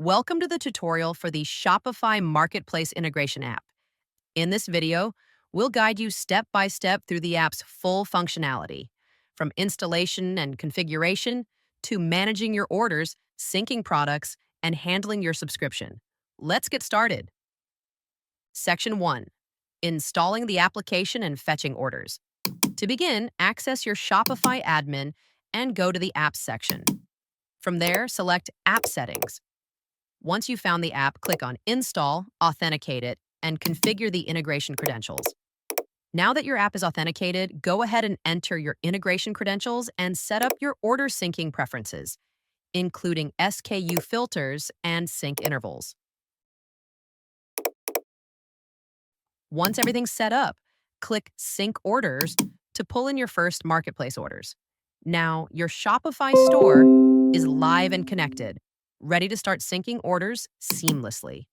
Welcome to the tutorial for the Shopify Marketplace Integration App. In this video, we'll guide you step by step through the app's full functionality, from installation and configuration to managing your orders, syncing products, and handling your subscription. Let's get started. Section 1. Installing the application and fetching orders. To begin, access your Shopify admin and go to the Apps section. From there, select App Settings. Once you've found the app, click on Install, authenticate it, and configure the integration credentials. Now that your app is authenticated, go ahead and enter your integration credentials and set up your order syncing preferences, including SKU filters and sync intervals. Once everything's set up, click Sync Orders to pull in your first marketplace orders. Now, your Shopify store is live and connected, ready to start syncing orders seamlessly.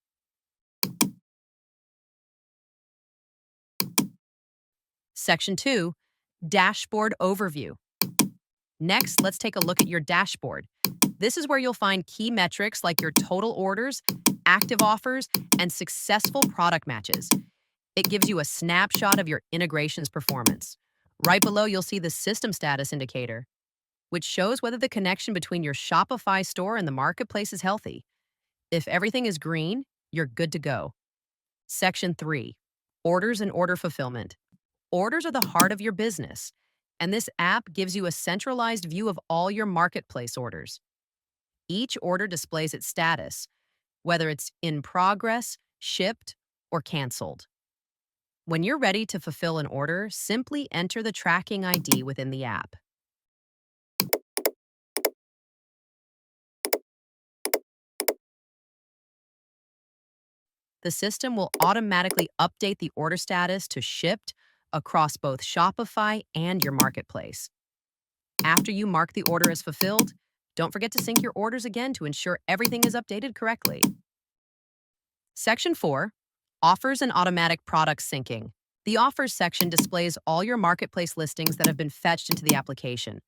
Section 2, Dashboard Overview. Next, let's take a look at your dashboard. This is where you'll find key metrics like your total orders, active offers, and successful product matches. It gives you a snapshot of your integration's performance. Right below, you'll see the System Status indicator, which shows whether the connection between your Shopify store and the marketplace is healthy. If everything is green, you're good to go. Section 3, Orders and Order Fulfillment. Orders are the heart of your business, and this app gives you a centralized view of all your marketplace orders. Each order displays its status, whether it's in progress, shipped, or canceled. When you're ready to fulfill an order, simply enter the tracking ID within the app. The system will automatically update the order status to shipped across both Shopify and your marketplace. After you mark the order as fulfilled, don't forget to sync your orders again to ensure everything is updated correctly. Section 4, Offers and Automatic Product Syncing. The Offers section displays all your marketplace listings that have been fetched into the application.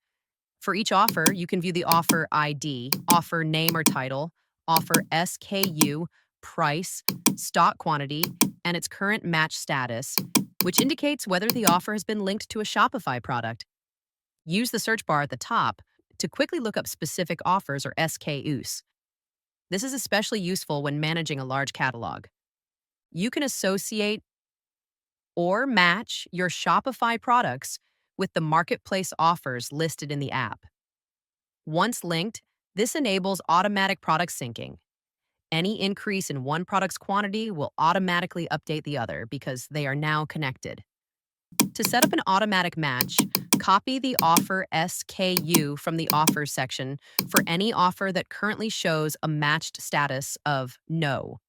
For each offer, you can view the offer ID, offer name or title, offer SKU, price, stock quantity, and its current match status, which indicates whether the offer has been linked to a Shopify product. Use the search bar at the top to quickly look up specific offers or SKUs. This is especially useful when managing a large catalog. You can associate or match your Shopify products with the marketplace offers listed in the app. Once linked, this enables automatic product syncing. Any increase in one product's quantity will automatically update the other because they are now connected. To set up an automatic match, copy the offer SKU from the offers section for any offer that currently shows a matched status of no.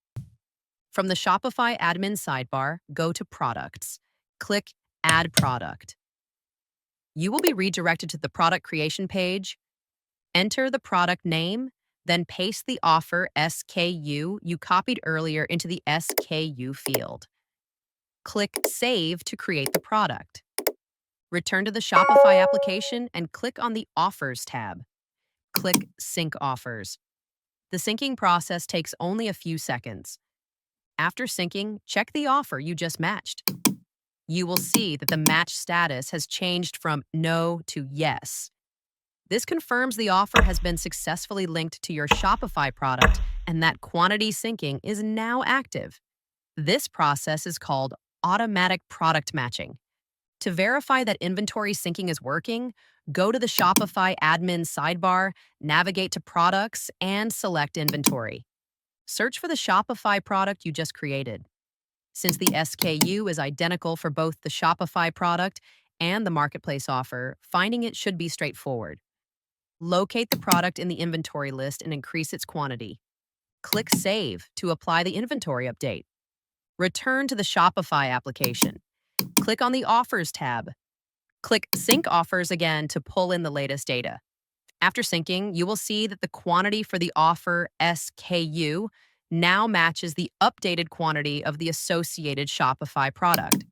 From the Shopify admin sidebar, go to Products. Click Add Product. You will be redirected to the product creation page. Enter the product name, then paste the offer SKU you copied earlier into the SKU field. Click Save to create the product. Return to the Shopify application and click on the Offers tab. Click Sync Offers. The syncing process takes only a few seconds. After syncing, check the offer you just matched. You will see that the match status has changed from no to yes. This confirms the offer has been successfully linked to your Shopify product and that quantity syncing is now active. This process is called automatic product matching. To verify that inventory syncing is working, go to the Shopify admin sidebar, navigate to Products, and select Inventory. Search for the Shopify product you just created. Since the SKU is identical for both the Shopify product and the marketplace offer, finding it should be straightforward. Locate the product in the inventory list and increase its quantity. Click Save to apply the inventory update. Return to the Shopify application. Click on the Offers tab. Click Sync Offers again to pull in the latest data. After syncing, you will see that the quantity for the offer SKU now matches the updated quantity of the associated Shopify product.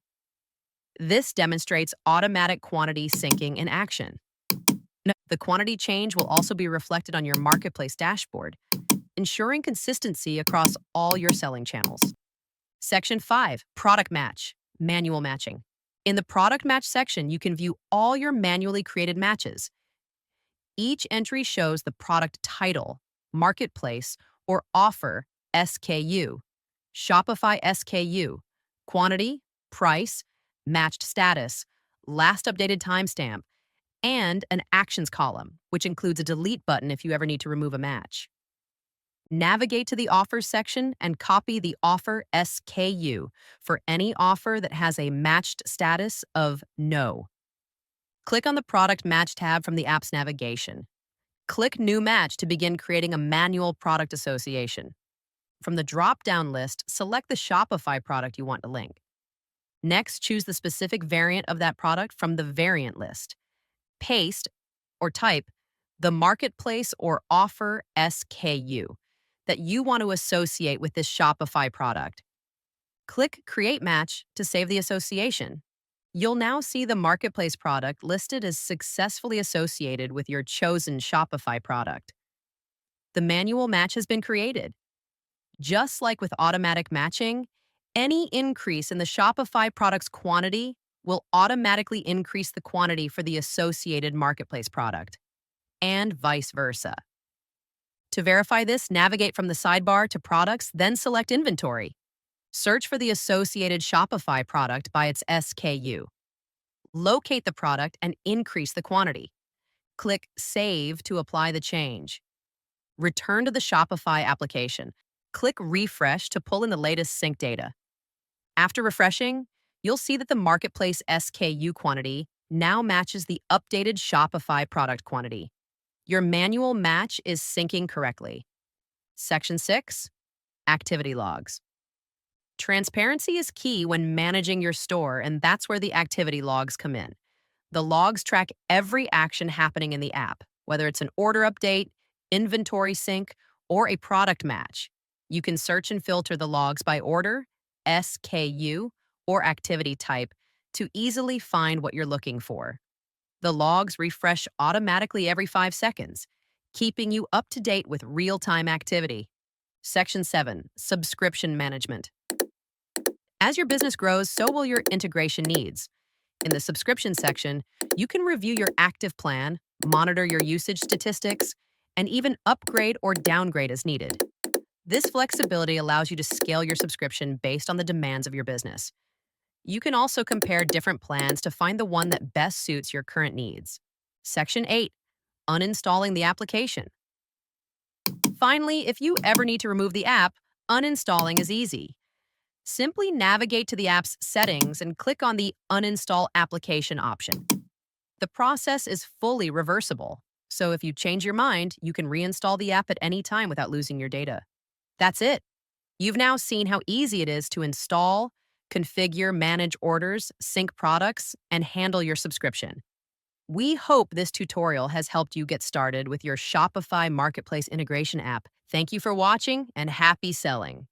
This demonstrates automatic quantity syncing in action. The quantity change will also be reflected on your marketplace dashboard. ensuring consistency across all your selling channels. Section 5, Product Match, Manual Matching. In the Product Match section, you can view all your manually created matches. Each entry shows the product title, marketplace, or offer SKU, Shopify SKU, quantity, price, matched status, last updated timestamp, and an actions column, which includes a delete button if you ever need to remove a match. Navigate to the offers section and copy the offer SKU for any offer that has a matched status of no. Click on the Product Match tab from the app's navigation. Click New Match to begin creating a manual product association. From the drop-down list, select the Shopify product you want to link. Next, choose the specific variant of that product from the variant list. Paste or type the marketplace or offer SKU that you want to associate with this Shopify product. Click Create Match to save the association. You'll now see the marketplace product listed as successfully associated with your chosen Shopify product. The manual match has been created. Just like with automatic matching, any increase in the Shopify product's quantity will automatically increase the quantity for the associated marketplace product, and vice versa. To verify this, navigate from the sidebar to Products, then select Inventory. Search for the associated Shopify product by its SKU. Locate the product and increase the quantity. Click Save to apply the change. Return to the Shopify application. Click Refresh to pull in the latest sync data. After refreshing, you'll see that the marketplace SKU quantity now matches the updated Shopify product quantity. Your manual match is syncing correctly. Section 6, Activity Logs. Transparency is key when managing your store, and that's where the activity logs come in. The logs track every action happening in the app, whether it's an order update, inventory sync, or a product match. You can search and filter the logs by order, SKU, or activity type to easily find what you're looking for. The logs refresh automatically every 5 seconds, keeping you up to date with real-time activity. Section 7, Subscription Management. As your business grows, so will your integration needs. In the subscription section, you can review your active plan, monitor your usage statistics, and even upgrade or downgrade as needed. This flexibility allows you to scale your subscription based on the demands of your business. You can also compare different plans to find the one that best suits your current needs. Section 8, Uninstalling the application. Finally, if you ever need to remove the app, uninstalling is easy. Simply navigate to the app's settings and click on the Uninstall Application option. The process is fully reversible, so if you change your mind, you can reinstall the app at any time without losing your data. That's it. You've now seen how easy it is to install, configure, manage orders, sync products, and handle your subscription. We hope this tutorial has helped you get started with your Shopify Marketplace Integration App. Thank you for watching and happy selling.